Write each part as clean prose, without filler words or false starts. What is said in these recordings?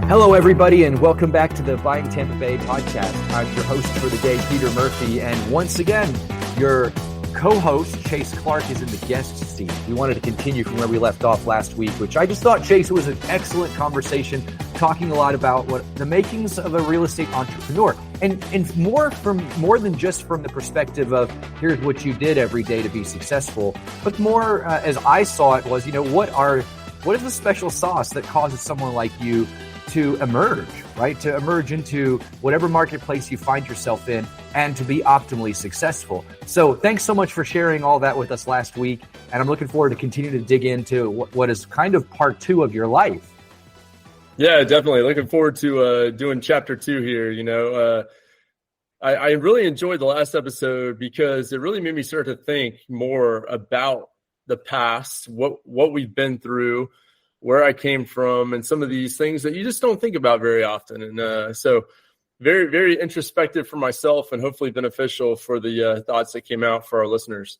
Hello, everybody, and welcome back to the Buying Tampa Bay podcast. I'm your host for the day, Peter Murphy, and once again, your co-host, Chase Clark, is in the guest seat. We wanted to continue from where we left off last week, which I just thought, Chase, was an excellent conversation, talking a lot about what the makings of a real estate entrepreneur, and more than just from the perspective of here's what you did every day to be successful, but more as I saw it was, what is the special sauce that causes someone like you to emerge, right? To emerge into whatever marketplace you find yourself in and to be optimally successful. So thanks so much for sharing all that with us last week. And I'm looking forward to continuing to dig into what is kind of part 2 of your life. Yeah, definitely. Looking forward to doing chapter 2 here. I really enjoyed the last episode because it really made me start to think more about the past, what we've been through, where I came from, and some of these things that you just don't think about very often. And so very, very introspective for myself and hopefully beneficial for the thoughts that came out for our listeners.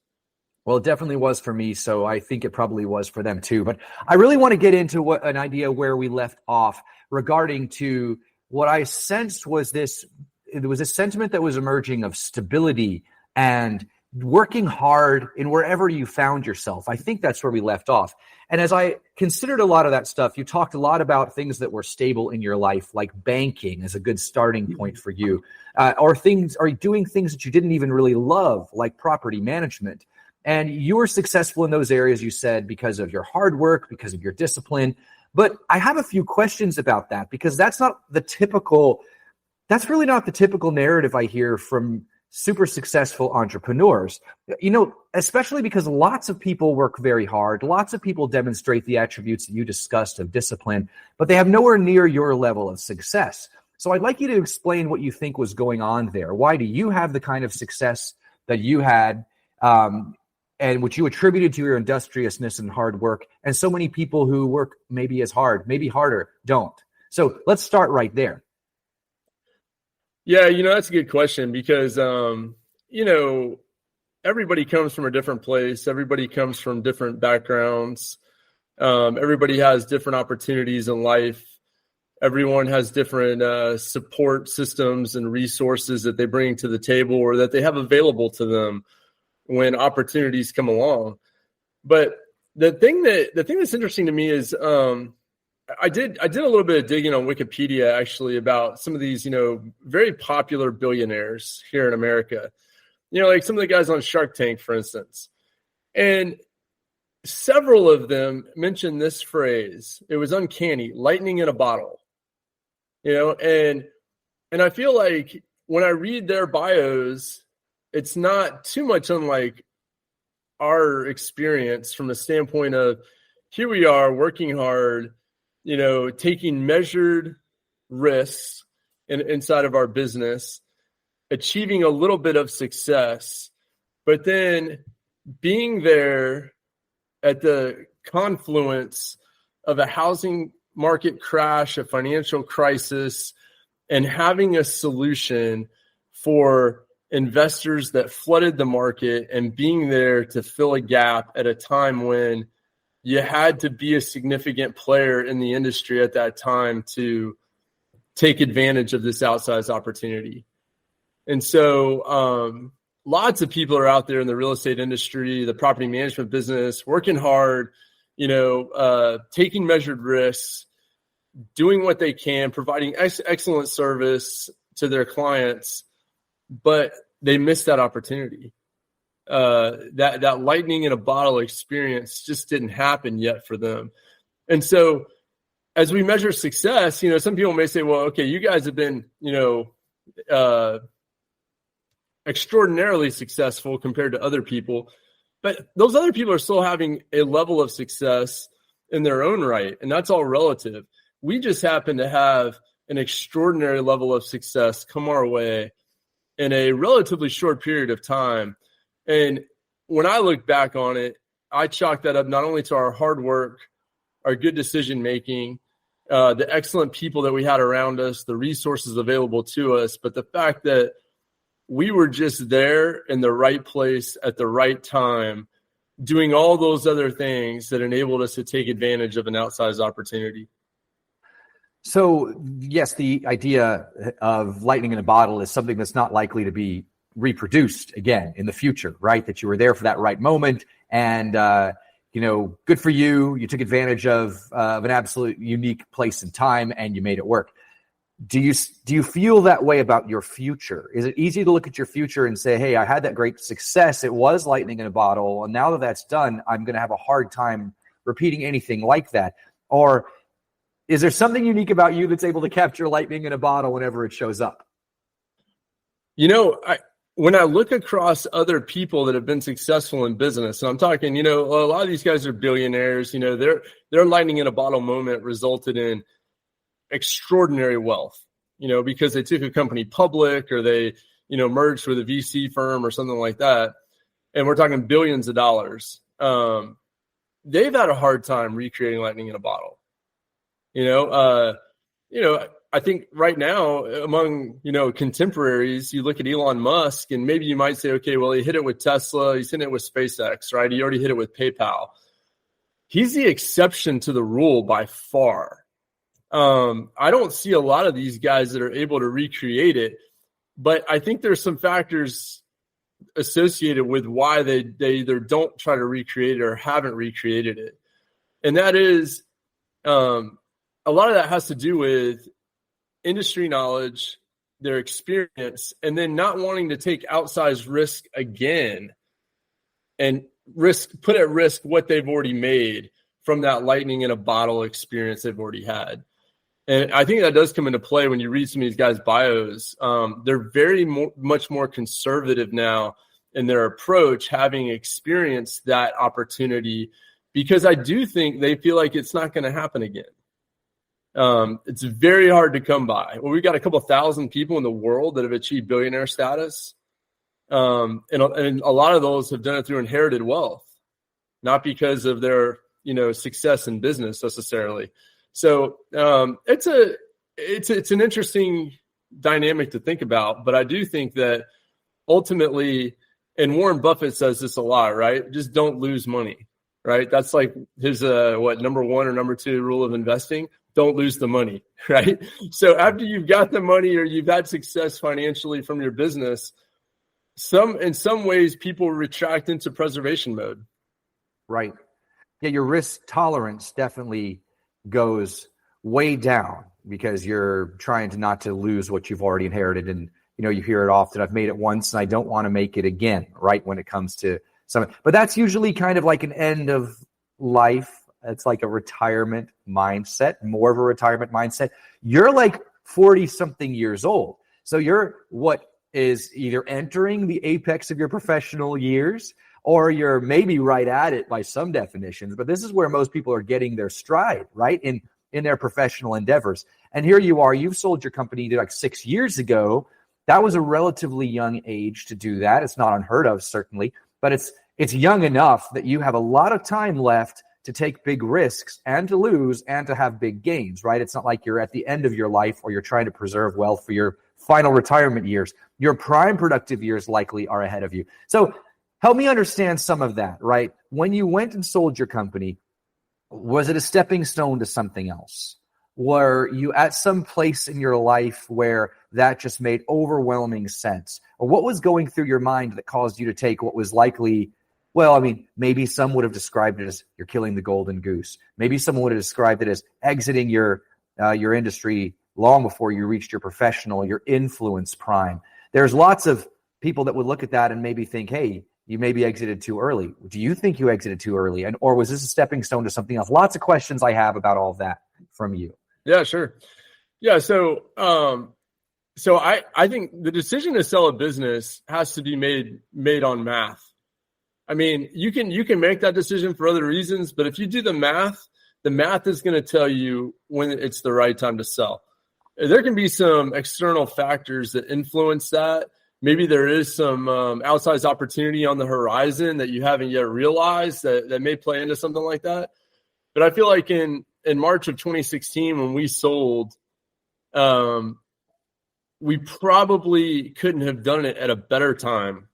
Well, it definitely was for me, so I think it probably was for them too. But I really want to get into an idea where we left off regarding to what I sensed was this. There was a sentiment that was emerging of stability and working hard in wherever you found yourself. I think that's where we left off. And as I considered a lot of that stuff, you talked a lot about things that were stable in your life, like banking is a good starting point for you, or doing things that you didn't even really love, like property management. And you were successful in those areas, you said, because of your hard work, because of your discipline. But I have a few questions about that, because that's really not the typical narrative I hear from super successful entrepreneurs, especially because lots of people work very hard. Lots of people demonstrate the attributes that you discussed of discipline, but they have nowhere near your level of success. So I'd like you to explain what you think was going on there. Why do you have the kind of success that you had, and which you attributed to your industriousness and hard work, and so many people who work maybe as hard, maybe harder, don't? So let's start right there. Yeah, that's a good question because, everybody comes from a different place. Everybody comes from different backgrounds. Everybody has different opportunities in life. Everyone has different support systems and resources that they bring to the table or that they have available to them when opportunities come along. But the thing that's interesting to me is, I did a little bit of digging on Wikipedia actually about some of these, very popular billionaires here in America, like some of the guys on Shark Tank, for instance. And several of them mentioned this phrase. It was uncanny, lightning in a bottle, and I feel like when I read their bios, it's not too much unlike our experience from the standpoint of here we are working hard, taking measured risks inside of our business, achieving a little bit of success, but then being there at the confluence of a housing market crash, a financial crisis, and having a solution for investors that flooded the market and being there to fill a gap at a time when you had to be a significant player in the industry at that time to take advantage of this outsized opportunity. And so lots of people are out there in the real estate industry, the property management business, working hard, taking measured risks, doing what they can, providing excellent service to their clients, but they missed that opportunity. That lightning in a bottle experience just didn't happen yet for them. And so as we measure success, some people may say, well, okay, you guys have been, extraordinarily successful compared to other people, but those other people are still having a level of success in their own right. And that's all relative. We just happen to have an extraordinary level of success come our way in a relatively short period of time. And when I look back on it, I chalk that up not only to our hard work, our good decision-making, the excellent people that we had around us, the resources available to us, but the fact that we were just there in the right place at the right time, doing all those other things that enabled us to take advantage of an outsized opportunity. So yes, the idea of lightning in a bottle is something that's not likely to be reproduced again in the future, right? That you were there for that right moment, and good for you. You took advantage of an absolute unique place and time, and you made it work. Do you feel that way about your future? Is it easy to look at your future and say, hey, I had that great success. It was lightning in a bottle. And now that that's done, I'm going to have a hard time repeating anything like that. Or is there something unique about you that's able to capture lightning in a bottle whenever it shows up? When I look across other people that have been successful in business, and I'm talking, a lot of these guys are billionaires, their lightning in a bottle moment resulted in extraordinary wealth, because they took a company public or they, merged with a VC firm or something like that. And we're talking billions of dollars. They've had a hard time recreating lightning in a bottle. I think right now among, contemporaries, you look at Elon Musk and maybe you might say, okay, well, he hit it with Tesla. He's hitting it with SpaceX, right? He already hit it with PayPal. He's the exception to the rule by far. I don't see a lot of these guys that are able to recreate it, but I think there's some factors associated with why they either don't try to recreate it or haven't recreated it. And that is, a lot of that has to do with industry knowledge, their experience, and then not wanting to take outsized risk again and put at risk what they've already made from that lightning in a bottle experience they've already had. And I think that does come into play when you read some of these guys' bios. They're very much more conservative now in their approach, having experienced that opportunity, because I do think they feel like it's not going to happen again. It's very hard to come by. Well, we've got a couple thousand people in the world that have achieved billionaire status. And a lot of those have done it through inherited wealth, not because of their, success in business necessarily. So it's an interesting dynamic to think about, but I do think that ultimately, and Warren Buffett says this a lot, right? Just don't lose money, right? That's like his number one or number two rule of investing. Don't lose the money, right? So after you've got the money or you've had success financially from your business, in some ways people retract into preservation mode. Right. Yeah, your risk tolerance definitely goes way down because you're trying to not to lose what you've already inherited. And, you hear it often, I've made it once and I don't want to make it again, right? When it comes to something, but that's usually kind of like an end of life. It's like a retirement mindset, more of a retirement mindset. You're like 40 something years old. So you're what is either entering the apex of your professional years or you're maybe right at it by some definitions, but this is where most people are getting their stride, right? In their professional endeavors. And here you are, you've sold your company like 6 years ago. That was a relatively young age to do that. It's not unheard of, certainly, but it's young enough that you have a lot of time left to take big risks and to lose and to have big gains, right? It's not like you're at the end of your life or you're trying to preserve wealth for your final retirement years. Your prime productive years likely are ahead of you. So help me understand some of that, right? When you went and sold your company, was it a stepping stone to something else? Were you at some place in your life where that just made overwhelming sense? Or what was going through your mind that caused you to take what was likely, well, I mean, maybe some would have described it as you're killing the golden goose. Maybe someone would have described it as exiting your industry long before you reached your professional, your influence prime. There's lots of people that would look at that and maybe think, hey, you maybe exited too early. Do you think you exited too early? Or was this a stepping stone to something else? Lots of questions I have about all of that from you. Yeah, sure. Yeah. So I think the decision to sell a business has to be made on math. I mean, you can make that decision for other reasons, but if you do the math is going to tell you when it's the right time to sell. There can be some external factors that influence that. Maybe there is some outsized opportunity on the horizon that you haven't yet realized that may play into something like that. But I feel like in March of 2016, when we sold, we probably couldn't have done it at a better time,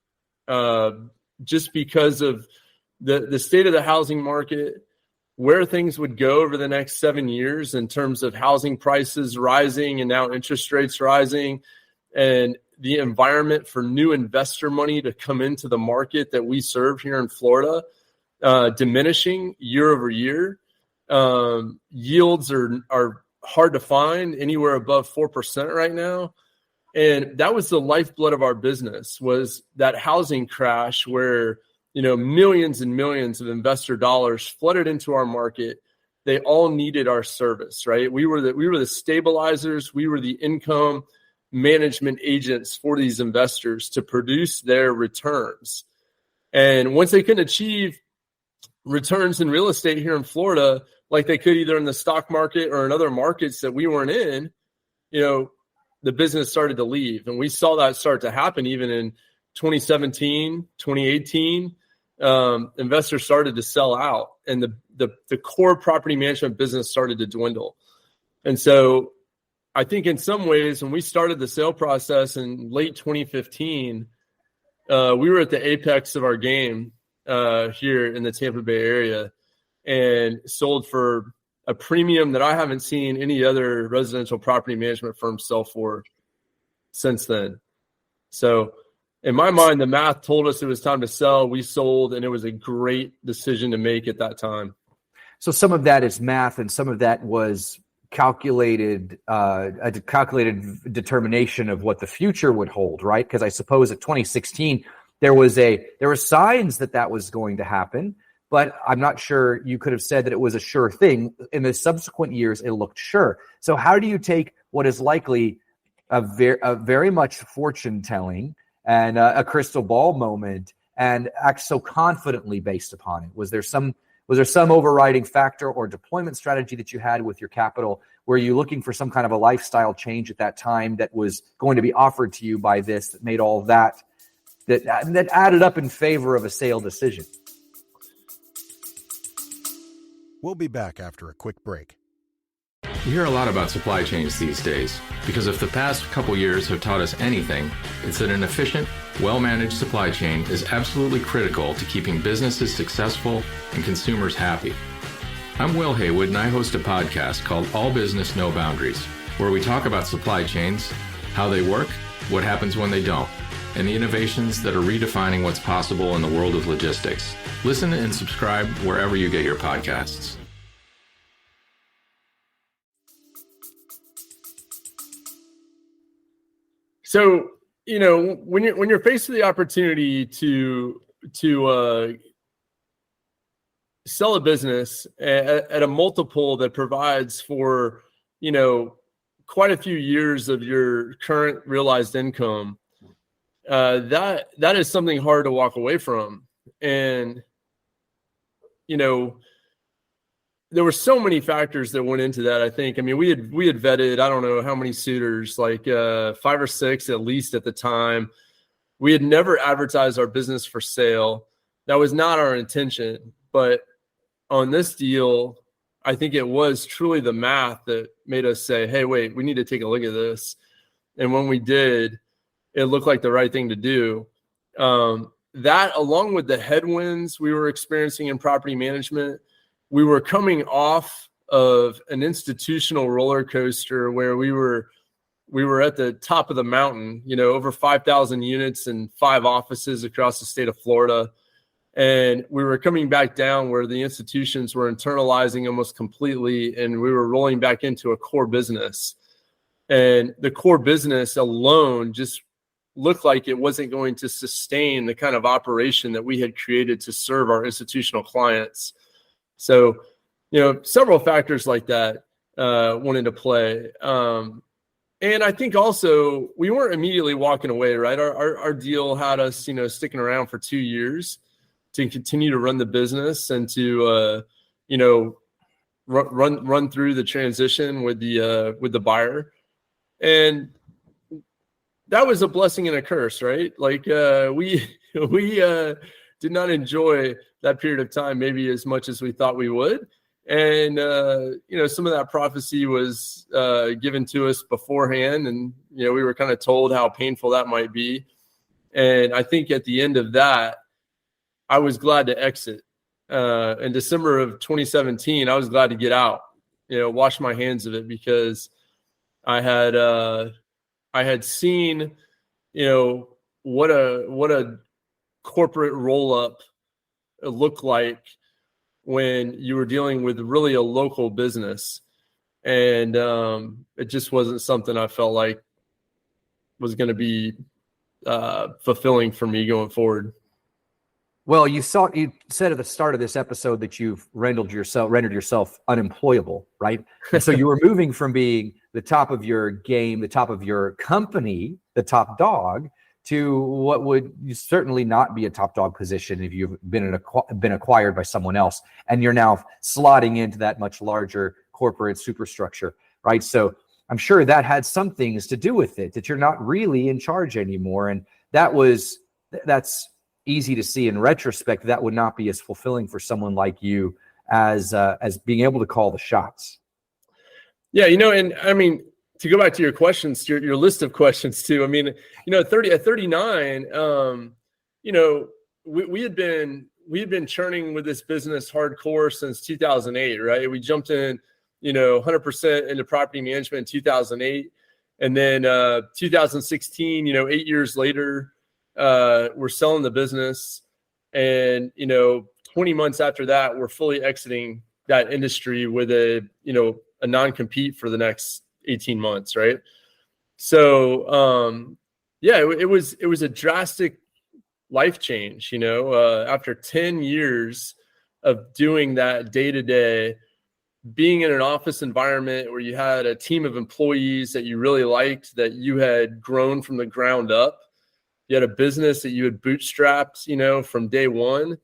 just because of the state of the housing market, where things would go over the next 7 years in terms of housing prices rising and now interest rates rising, and the environment for new investor money to come into the market that we serve here in Florida, diminishing year over year. Yields are hard to find, anywhere above 4% right now. And that was the lifeblood of our business, was that housing crash where, millions and millions of investor dollars flooded into our market. They all needed our service, right? We were the stabilizers. We were the income management agents for these investors to produce their returns. And once they couldn't achieve returns in real estate here in Florida, like they could either in the stock market or in other markets that we weren't in, the business started to leave. And we saw that start to happen even in 2017, 2018. Investors started to sell out, and the core property management business started to dwindle. And so I think in some ways, when we started the sale process in late 2015, we were at the apex of our game here in the Tampa Bay area, and sold for a premium that I haven't seen any other residential property management firm sell for since then. So in my mind, the math told us it was time to sell. We sold, and it was a great decision to make at that time. So some of that is math, and some of that was calculated, a calculated determination of what the future would hold, right? Because I suppose at 2016, there were signs that was going to happen, but I'm not sure you could have said that it was a sure thing. In the subsequent years, it looked sure. So how do you take what is likely a very much fortune telling and a crystal ball moment and act so confidently based upon it? Was there some overriding factor or deployment strategy that you had with your capital? Were you looking for some kind of a lifestyle change at that time that was going to be offered to you by this, that made all that added up in favor of a sale decision? We'll be back after a quick break. You hear a lot about supply chains these days, because if the past couple years have taught us anything, it's that an efficient, well-managed supply chain is absolutely critical to keeping businesses successful and consumers happy. I'm Will Haywood, and I host a podcast called All Business, No Boundaries, where we talk about supply chains, how they work, what happens when they don't, and the innovations that are redefining what's possible in the world of logistics. Listen and subscribe wherever you get your podcasts. So, when you're faced with the opportunity to sell a business at a multiple that provides for, quite a few years of your current realized income, that is something hard to walk away from. And, there were so many factors that went into that. I think, we had vetted, I don't know how many suitors, like 5 or 6 at least at the time. We had never advertised our business for sale. That was not our intention. But on this deal, I think it was truly the math that made us say, hey, wait, we need to take a look at this. And when we did, it looked like the right thing to do. That, along with the headwinds we were experiencing in property management, we were coming off of an institutional roller coaster where we were at the top of the mountain, over 5,000 units and 5 offices across the state of Florida. And we were coming back down where the institutions were internalizing almost completely, and we were rolling back into a core business. And the core business alone just looked like it wasn't going to sustain the kind of operation that we had created to serve our institutional clients. So, several factors like that went into play. And I think also we weren't immediately walking away, right? Our deal had us, sticking around for 2 years to continue to run the business and to, run through the transition with the buyer. And that was a blessing and a curse, right? Like we did not enjoy that period of time maybe as much as we thought we would. And, some of that prophecy was given to us beforehand. And, we were kind of told how painful that might be. And I think at the end of that, I was glad to exit. in December of 2017, I was glad to get out, wash my hands of it, because I had seen, what a corporate roll up looked like when you were dealing with really a local business. And it just wasn't something I felt like was going to be fulfilling for me going forward. Well, you said at the start of this episode that you've rendered yourself unemployable, right? And so you were moving from being the top of your game, the top of your company, the top dog, to what would certainly not be a top dog position if you've been acquired by someone else, and you're now slotting into that much larger corporate superstructure, right? So I'm sure that had some things to do with it, that you're not really in charge anymore, and that's easy to see in retrospect. That would not be as fulfilling for someone like you as being able to call the shots. Yeah, and I mean, to go back to your questions, your list of questions too. I mean, at 39, we had been churning with this business hardcore since 2008, right? We jumped in, 100% into property management in 2008, and then 2016, 8 years later, we're selling the business, and 20 months after that, we're fully exiting that industry with a non-compete for the next 18 months, right? So it was a drastic life change. After 10 years of doing that day to day, being in an office environment where you had a team of employees that you really liked, that you had grown from the ground up. You had a business that you had bootstrapped, from day one.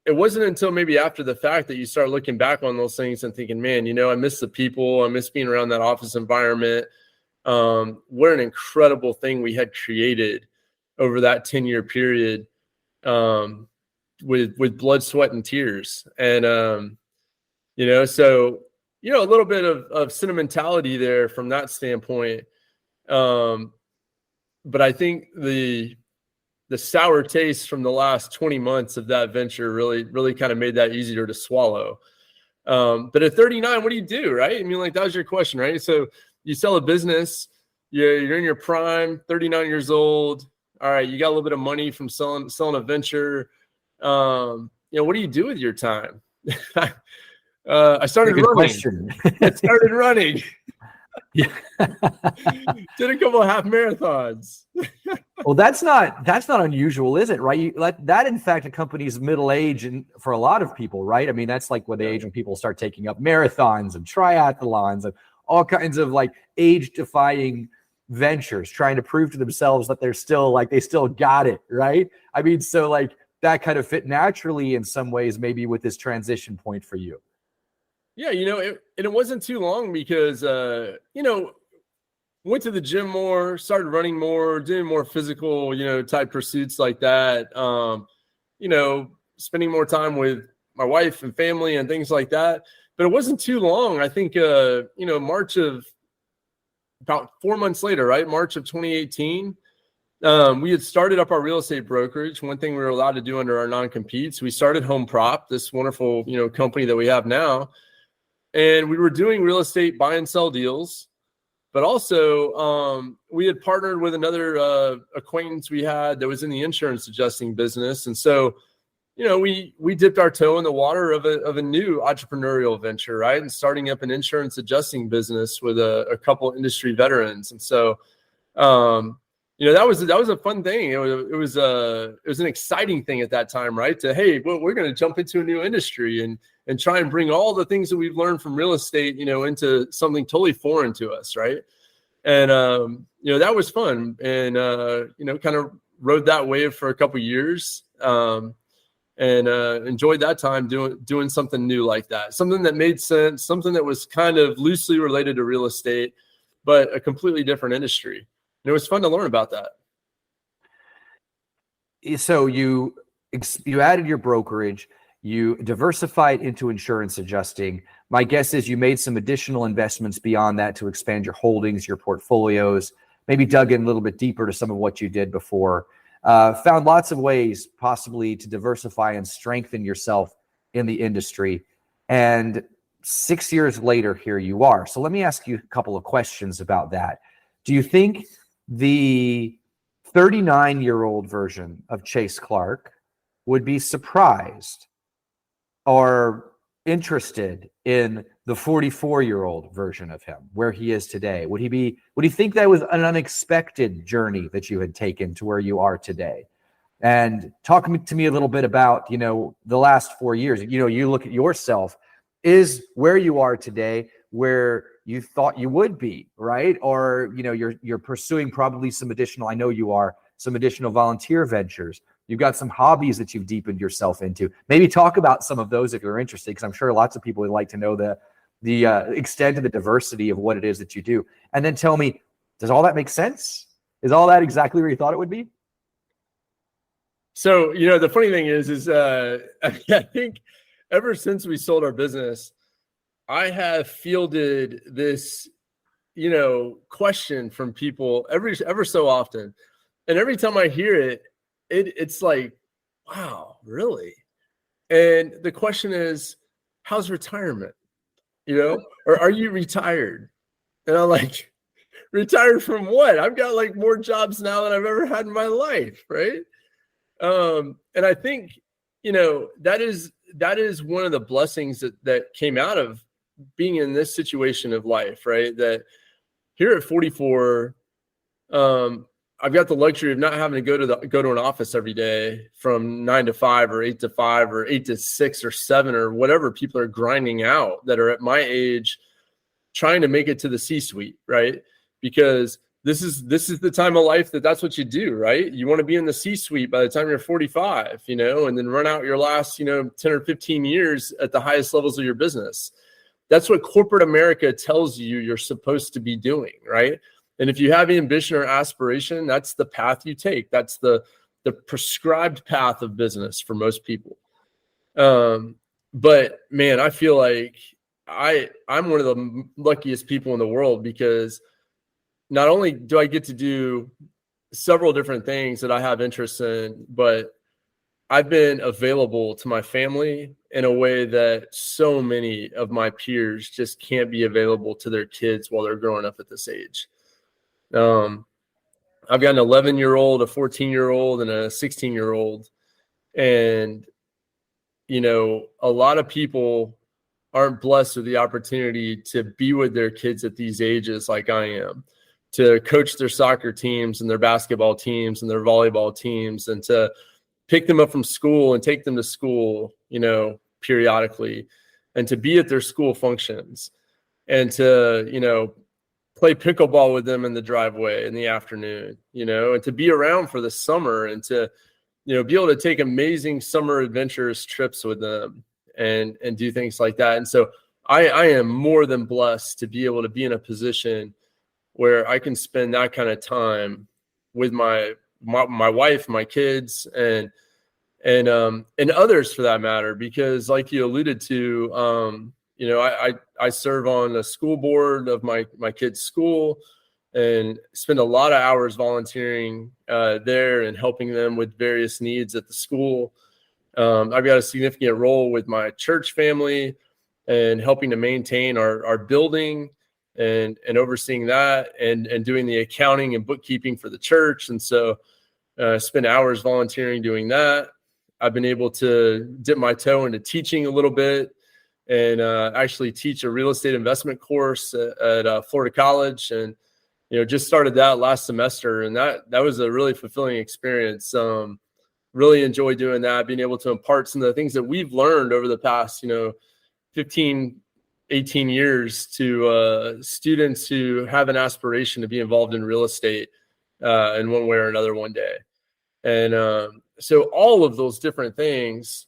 It wasn't until maybe after the fact that you start looking back on those things and thinking, man, I miss the people. I miss being around that office environment. What an incredible thing we had created over that 10-year period, with blood, sweat, and tears. And, so, a little bit of sentimentality there from that standpoint. But I think the sour taste from the last 20 months of that venture really kind of made that easier to swallow. But at 39, what do you do, right? I mean, that was your question, right? So you sell a business, you're in your prime, 39 years old. All right, you got a little bit of money from selling a venture. What do you do with your time? I started running. I started running. Yeah. Did a couple of half marathons. Well, that's not unusual, is it? Right? That in fact accompanies middle age, and for a lot of people, right? I mean, that's like the age when people start taking up marathons and triathlons and all kinds of age-defying ventures, trying to prove to themselves that they're still they still got it, right? I mean, so that kind of fit naturally in some ways, maybe with this transition point for you. Yeah, it wasn't too long because, went to the gym more, started running more, doing more physical, type pursuits like that. Spending more time with my wife and family and things like that. But it wasn't too long. I think, March of about 4 months later, right? March of 2018, we had started up our real estate brokerage. One thing we were allowed to do under our non-competes, we started HomeProp, this wonderful, company that we have now. And we were doing real estate buy and sell deals, but also we had partnered with another acquaintance we had that was in the insurance adjusting business. And so, we dipped our toe in the water of a new entrepreneurial venture, right? And starting up an insurance adjusting business with a couple industry veterans. And so, that was a fun thing. It was an exciting thing at that time, right? We're going to jump into a new industry and try and bring all the things that we've learned from real estate, into something totally foreign to us, right? And that was fun, and kind of rode that wave for a couple of years, and enjoyed that time doing something new like that, something that made sense, something that was kind of loosely related to real estate, but a completely different industry. And it was fun to learn about that. So you added your brokerage, you diversified into insurance adjusting. My guess is you made some additional investments beyond that to expand your holdings, your portfolios, maybe dug in a little bit deeper to some of what you did before. found lots of ways possibly to diversify and strengthen yourself in the industry. And 6 years later, here you are. So let me ask you a couple of questions about that. Do you think the 39-year-old version of Chase Clark would be surprised or interested in the 44-year-old version of him, where he is today? Would he think that was an unexpected journey that you had taken to where you are today? And talk to me a little bit about, the last 4 years. You look at yourself, is where you are today where you thought you would be, right? Or, you're pursuing probably some additional volunteer ventures. You've got some hobbies that you've deepened yourself into. Maybe talk about some of those if you're interested, because I'm sure lots of people would like to know the extent of the diversity of what it is that you do. And then tell me, does all that make sense? Is all that exactly where you thought it would be? So, the funny thing is I think ever since we sold our business, I have fielded this, question from people ever so often. And every time I hear it, it's like, wow, really? And the question is, how's retirement? Or are you retired? And I'm like, retired from what? I've got like more jobs now than I've ever had in my life, right? And I think, that is one of the blessings that came out of being in this situation of life, right? That here at 44, I've got the luxury of not having to go to an office every day from 9 to 5 or 8 to 5 or 8 to 6 or 7 or whatever people are grinding out that are at my age, trying to make it to the C-suite, right? Because this is the time of life that's what you do, right? You want to be in the C-suite by the time you're 45, and then run out your last, 10 or 15 years at the highest levels of your business. That's what corporate America tells you you're supposed to be doing, right? And if you have ambition or aspiration, that's the path you take. That's the prescribed path of business for most people. But man, I feel like I'm one of the luckiest people in the world, because not only do I get to do several different things that I have interest in, but I've been available to my family in a way that so many of my peers just can't be available to their kids while they're growing up at this age. I've got an 11-year-old, a 14-year-old, and a 16-year-old. And, a lot of people aren't blessed with the opportunity to be with their kids at these ages like I am, to coach their soccer teams and their basketball teams and their volleyball teams, and to pick them up from school and take them to school, periodically, and to be at their school functions, and to, play pickleball with them in the driveway in the afternoon, and to be around for the summer, and to, be able to take amazing summer adventurous trips with them and do things like that. And so I am more than blessed to be able to be in a position where I can spend that kind of time with my wife, my kids, and others for that matter, because like you alluded to, I serve on a school board of my kids' school and spend a lot of hours volunteering there and helping them with various needs at the school. I've got a significant role with my church family and helping to maintain our building and overseeing that and doing the accounting and bookkeeping for the church. And so spend hours volunteering doing that. I've been able to dip my toe into teaching a little bit and actually teach a real estate investment course at Florida College, and just started that last semester, and that was a really fulfilling experience. Really enjoy doing that, being able to impart some of the things that we've learned over the past 15, 18 years to students who have an aspiration to be involved in real estate in one way or another one day. And so all of those different things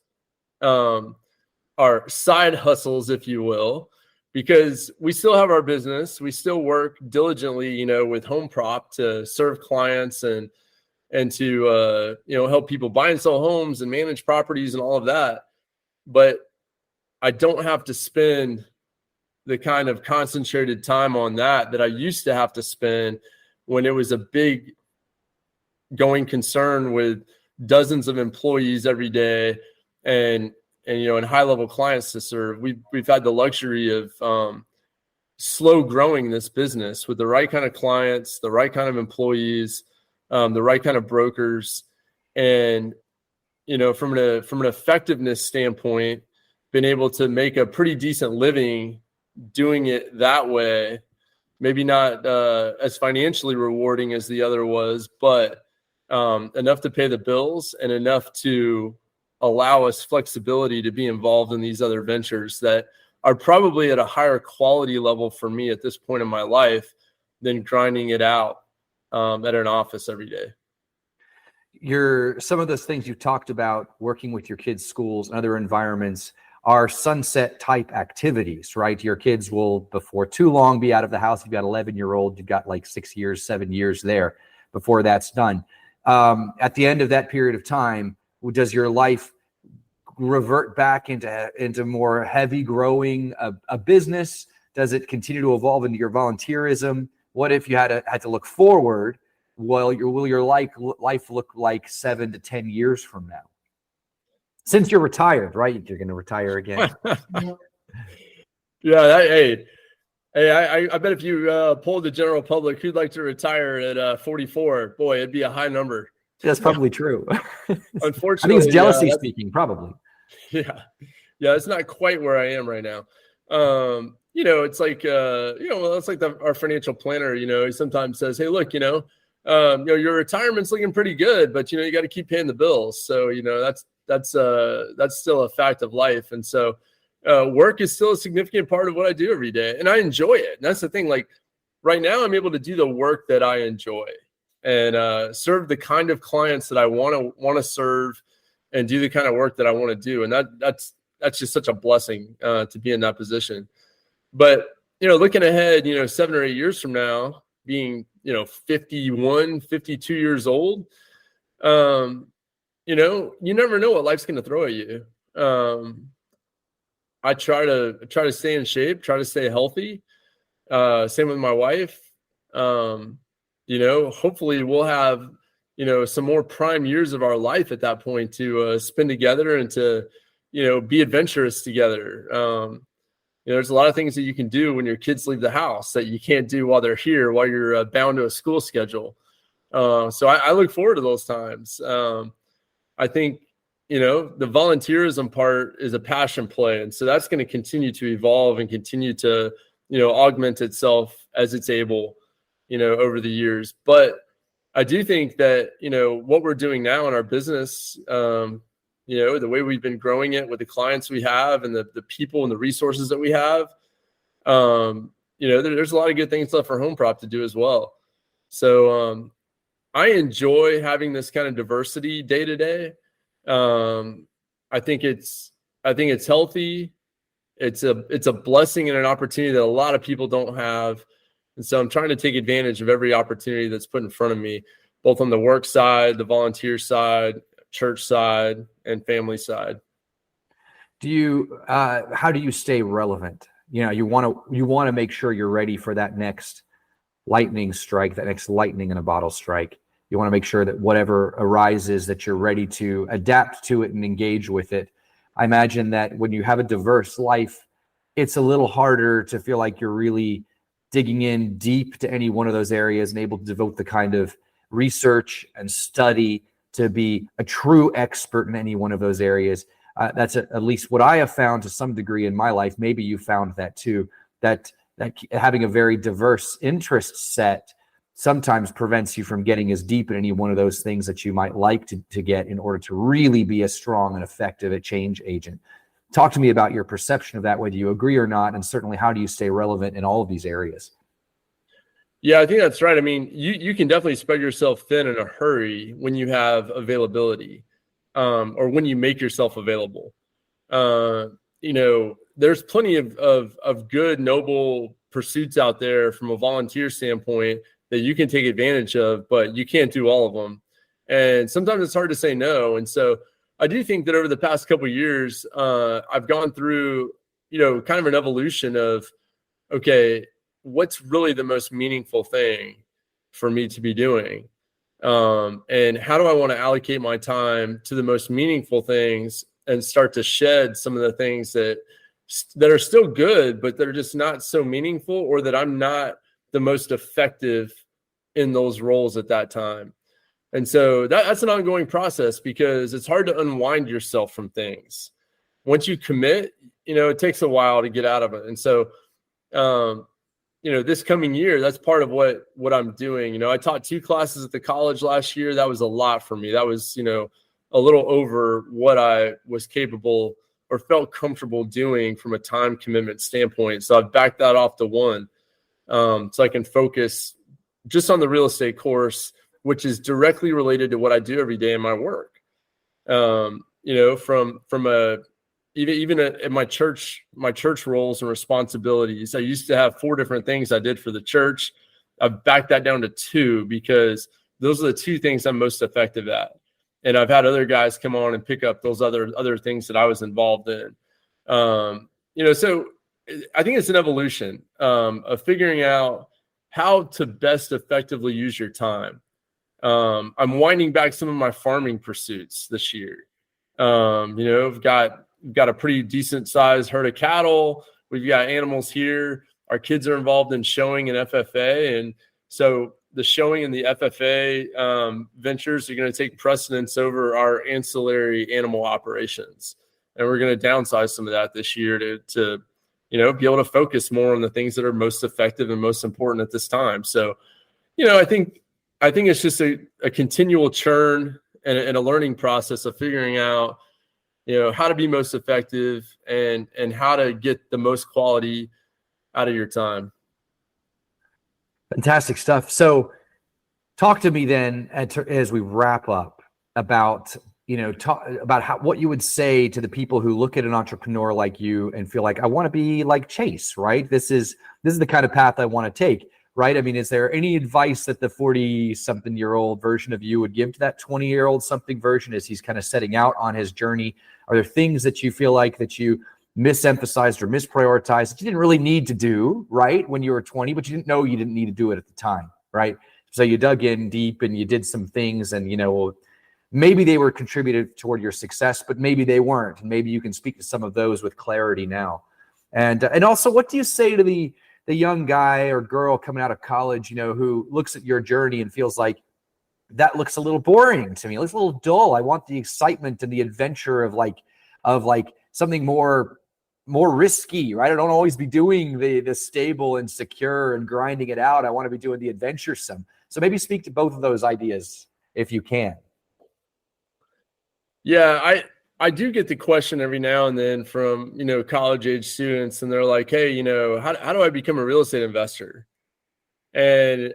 are side hustles, if you will, because we still have our business. We still work diligently, with HomeProp to serve clients and to, help people buy and sell homes and manage properties and all of that. But I don't have to spend the kind of concentrated time on that I used to have to spend when it was a big going concern with dozens of employees every day and and high level clients to serve, we've had the luxury of slow growing this business with the right kind of clients, the right kind of employees, the right kind of brokers. And, from an effectiveness standpoint, been able to make a pretty decent living doing it that way. Maybe not as financially rewarding as the other was, but enough to pay the bills and enough to allow us flexibility to be involved in these other ventures that are probably at a higher quality level for me at this point in my life than grinding it out at an office every day. Some of those things you talked about, working with your kids' schools and other environments, are sunset type activities, right? Your kids will, before too long, be out of the house. You've got 11-year-old, you've got like 6 years, 7 years there before that's done. At the end of that period of time, does your life revert back into more heavy growing a business? Does it continue to evolve into your volunteerism? What if you had to look forward? Will your life look like 7 to 10 years from now? Since you're retired, right? You're going to retire again. Yeah. Hey, I bet if you polled the general public who'd like to retire at 44, boy, it'd be a high number. That's probably true. Unfortunately, I think it's jealousy speaking, probably. Yeah. It's not quite where I am right now. It's like, it's like our financial planner, he sometimes says, hey, look, your retirement's looking pretty good, but, you got to keep paying the bills. So, that's still a fact of life. And so work is still a significant part of what I do every day. And I enjoy it. And that's the thing. Like right now, I'm able to do the work that I enjoy and serve the kind of clients that I want to serve and do the kind of work that I want to do. And that's just such a blessing to be in that position. But, looking ahead, 7 or 8 years from now, being, 51, 52 years old, you never know what life's going to throw at you. I try to stay in shape, try to stay healthy. Same with my wife. Hopefully we'll have, some more prime years of our life at that point to spend together and to, be adventurous together. There's a lot of things that you can do when your kids leave the house that you can't do while they're here, while you're bound to a school schedule. So I look forward to those times. I think, the volunteerism part is a passion play. And so that's going to continue to evolve and continue to, augment itself as it's able, over the years. But I do think that, what we're doing now in our business, the way we've been growing it with the clients we have and the people and the resources that we have, there's a lot of good things left for HomeProp to do as well. So I enjoy having this kind of diversity day to day. I think it's healthy. It's a blessing and an opportunity that a lot of people don't have. And so I'm trying to take advantage of every opportunity that's put in front of me, both on the work side, the volunteer side, church side, and family side. How do you stay relevant? You want to make sure you're ready for that next lightning strike, that next lightning in a bottle strike. You want to make sure that whatever arises, that you're ready to adapt to it and engage with it. I imagine that when you have a diverse life, it's a little harder to feel like you're really digging in deep to any one of those areas and able to devote the kind of research and study to be a true expert in any one of those areas. That's at least what I have found to some degree in my life. Maybe you found that too, that having a very diverse interest set sometimes prevents you from getting as deep in any one of those things that you might like to get in order to really be a strong and effective a change agent. Talk to me about your perception of that, whether you agree or not, and certainly how do you stay relevant in all of these areas? Yeah, I think that's right. I mean, you can definitely spread yourself thin in a hurry when you have availability, or when you make yourself available. There's plenty of good, noble pursuits out there from a volunteer standpoint that you can take advantage of, but you can't do all of them. And sometimes it's hard to say no. And so I do think that over the past couple of years, I've gone through, kind of an evolution of, okay, what's really the most meaningful thing for me to be doing? And how do I want to allocate my time to the most meaningful things and start to shed some of the things that are still good, but they're just not so meaningful, or that I'm not the most effective in those roles at that time. And so that's an ongoing process, because it's hard to unwind yourself from things. Once you commit, it takes a while to get out of it. And so, this coming year, that's part of what I'm doing. I taught 2 classes at the college last year. That was a lot for me. That was, a little over what I was capable or felt comfortable doing from a time commitment standpoint. So I've backed that off to 1, so I can focus just on the real estate course, which is directly related to what I do every day in my work. Even at my church roles and responsibilities, I used to have 4 different things I did for the church. I've backed that down to 2, because those are the 2 things I'm most effective at. And I've had other guys come on and pick up those other things that I was involved in. So I think it's an evolution of figuring out how to best effectively use your time. I'm winding back some of my farming pursuits this year. I've got a pretty decent sized herd of cattle. We've got animals here. Our kids are involved in showing and FFA. And so the showing and the FFA ventures are going to take precedence over our ancillary animal operations. And we're going to downsize some of that this year to be able to focus more on the things that are most effective and most important at this time. So, I think it's just a continual churn and a learning process of figuring out, how to be most effective and how to get the most quality out of your time. Fantastic stuff. So talk to me then as we wrap up about, what you would say to the people who look at an entrepreneur like you and feel like, I want to be like Chase, right? This is the kind of path I want to take, right? I mean, is there any advice that the 40-something-year-old version of you would give to that 20-year-old something version as he's kind of setting out on his journey? Are there things that you feel like that you misemphasized or misprioritized that you didn't really need to do, right, when you were 20, but you didn't know you didn't need to do it at the time, right? So you dug in deep and you did some things, and maybe they were contributed toward your success, but maybe they weren't. And maybe you can speak to some of those with clarity now. And also, what do you say to the young guy or girl coming out of college, who looks at your journey and feels like, that looks a little boring to me. It looks a little dull. I want the excitement and the adventure of something more risky, right? I don't always be doing the stable and secure and grinding it out. I want to be doing the adventuresome. So maybe speak to both of those ideas if you can. Yeah, I do get the question every now and then from, college age students, and they're like, hey, how do I become a real estate investor? And,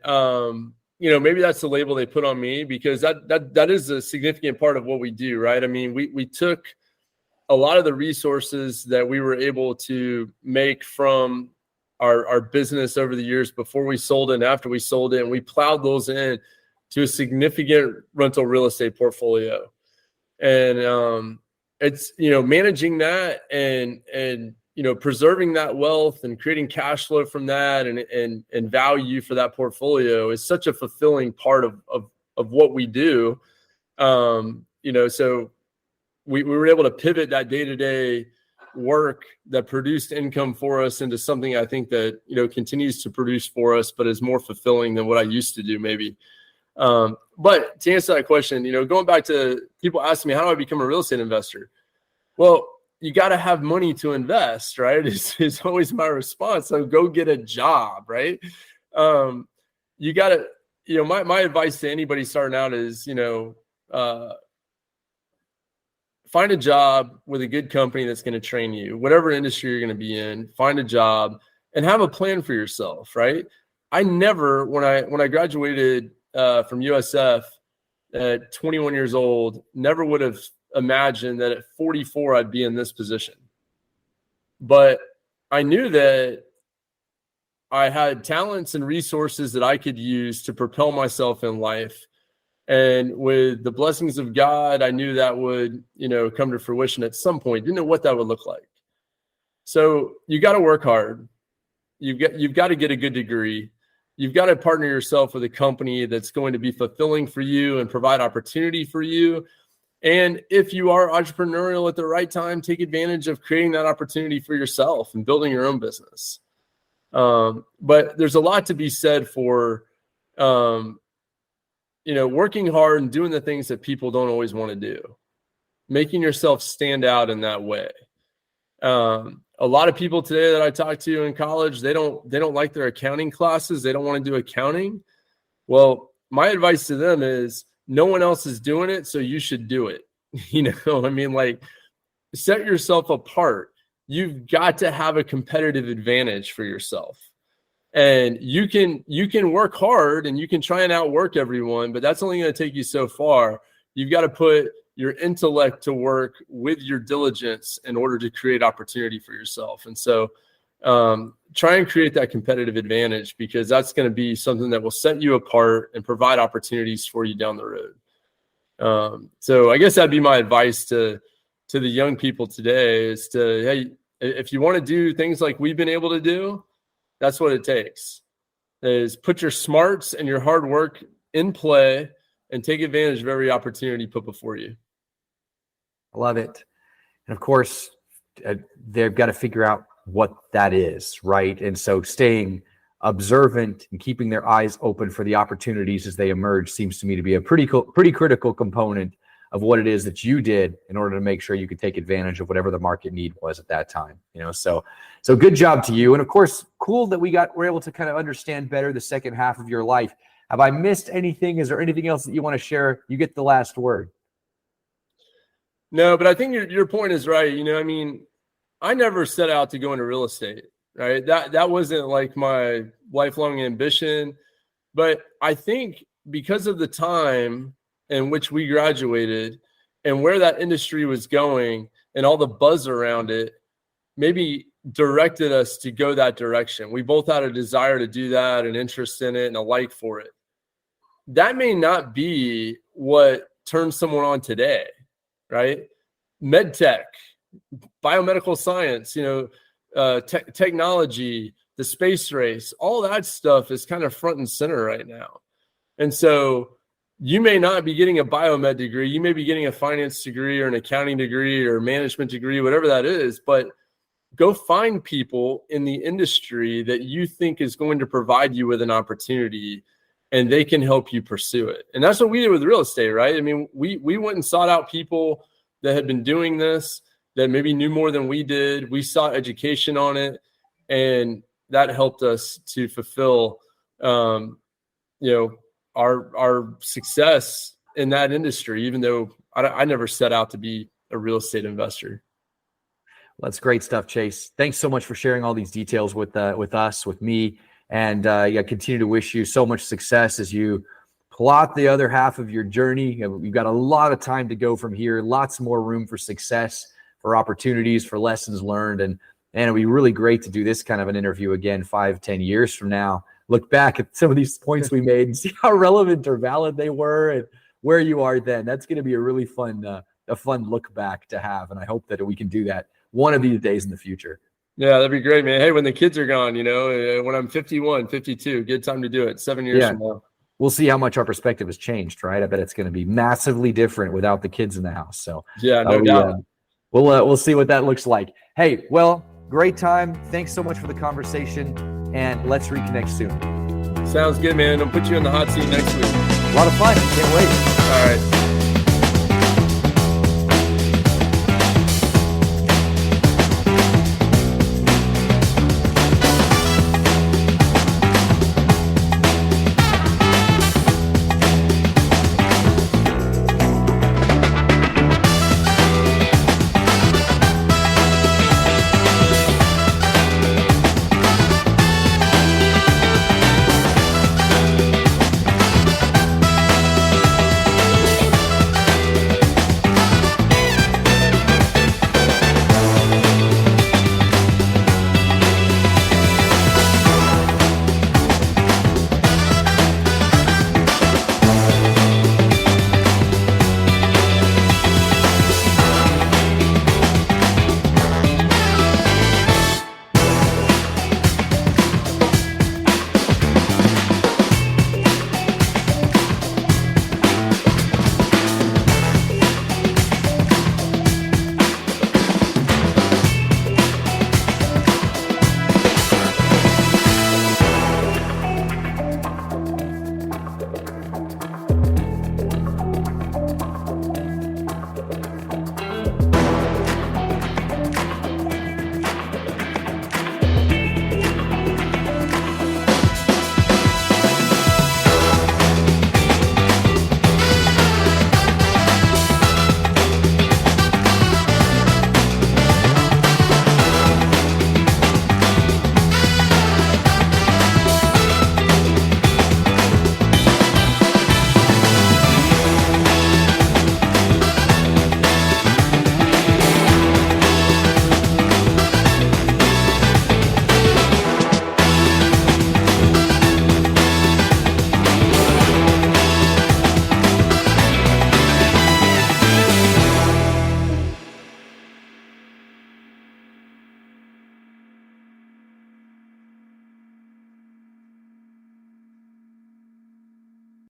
maybe that's the label they put on me, because that is a significant part of what we do, right? I mean, we took a lot of the resources that we were able to make from our business over the years before we sold it and after we sold it, and we plowed those in to a significant rental real estate portfolio. And it's, managing that and preserving that wealth and creating cash flow from that and value for that portfolio is such a fulfilling part of what we do. So we were able to pivot that day-to-day work that produced income for us into something I think that, continues to produce for us, but is more fulfilling than what I used to do maybe. But to answer that question, going back to people asking me, how do I become a real estate investor? Well, you got to have money to invest, right? Is always my response. So go get a job, right? You got to, my advice to anybody starting out is, find a job with a good company that's going to train you, whatever industry you're going to be in. Find a job and have a plan for yourself, right? I never, when I graduated from USF at 21 years old, never would have imagined that at 44 I'd be in this position. But I knew that I had talents and resources that I could use to propel myself in life. And with the blessings of God, I knew that would, come to fruition at some point. Didn't know what that would look like. So you got to work hard. You've got to get a good degree. you've got to partner yourself with a company that's going to be fulfilling for you and provide opportunity for you. And if you are entrepreneurial at the right time, take advantage of creating that opportunity for yourself and building your own business. But there's a lot to be said for, working hard and doing the things that people don't always want to do, making yourself stand out in that way. A lot of people today that I talk to in college, they don't like their accounting classes. They don't want to do accounting. Well, my advice to them is no one else is doing it, so you should do it. Set yourself apart. You've got to have a competitive advantage for yourself. And you can work hard and you can try and outwork everyone, but that's only going to take you so far. You've got to put your intellect to work with your diligence in order to create opportunity for yourself. And so try and create that competitive advantage, because that's going to be something that will set you apart and provide opportunities for you down the road. So I guess that'd be my advice to the young people today is hey, if you want to do things like we've been able to do, that's what it takes, is put your smarts and your hard work in play and take advantage of every opportunity put before you. I love it. And of course, they've got to figure out what that is, right? And so staying observant and keeping their eyes open for the opportunities as they emerge seems to me to be a pretty critical component of what it is that you did in order to make sure you could take advantage of whatever the market need was at that time. So good job to you. And of course, cool that we're able to kind of understand better the second half of your life. Have I missed anything? Is there anything else that you want to share? You get the last word. No, but I think your point is right. I never set out to go into real estate, right? That wasn't like my lifelong ambition. But I think because of the time in which we graduated and where that industry was going and all the buzz around it, maybe directed us to go that direction. We both had a desire to do that, an interest in it, and a like for it. That may not be what turns someone on today, right? Med tech, biomedical science, technology, the space race, all that stuff is kind of front and center right now. And so you may not be getting a biomed degree. You may be getting a finance degree or an accounting degree or management degree, whatever that is, but go find people in the industry that you think is going to provide you with an opportunity, and they can help you pursue it. And that's what we did with real estate, right? We went and sought out people that had been doing this, that maybe knew more than we did. We sought education on it, and that helped us to fulfill, our success in that industry, even though I never set out to be a real estate investor. Well, that's great stuff, Chase. Thanks so much for sharing all these details with us, with me, and continue to wish you so much success as you plot the other half of your journey. We've got a lot of time to go from here, lots more room for success, for opportunities, for lessons learned, and it'd be really great to do this kind of an interview again 5-10 years from now. Look back at some of these points we made and see how relevant or valid they were and where you are then. That's going to be a really fun look back to have. And I hope that we can do that one of these days in the future. Yeah, that'd be great, man. Hey, when the kids are gone, when I'm 51, 52, good time to do it 7 years from now. We'll see how much our perspective has changed, right? I bet it's going to be massively different without the kids in the house. So yeah, no doubt. We'll see what that looks like. Hey, well, great time. Thanks so much for the conversation. And let's reconnect soon. Sounds good, man. I'll put you in the hot seat next week. A lot of fun. Can't wait. All right.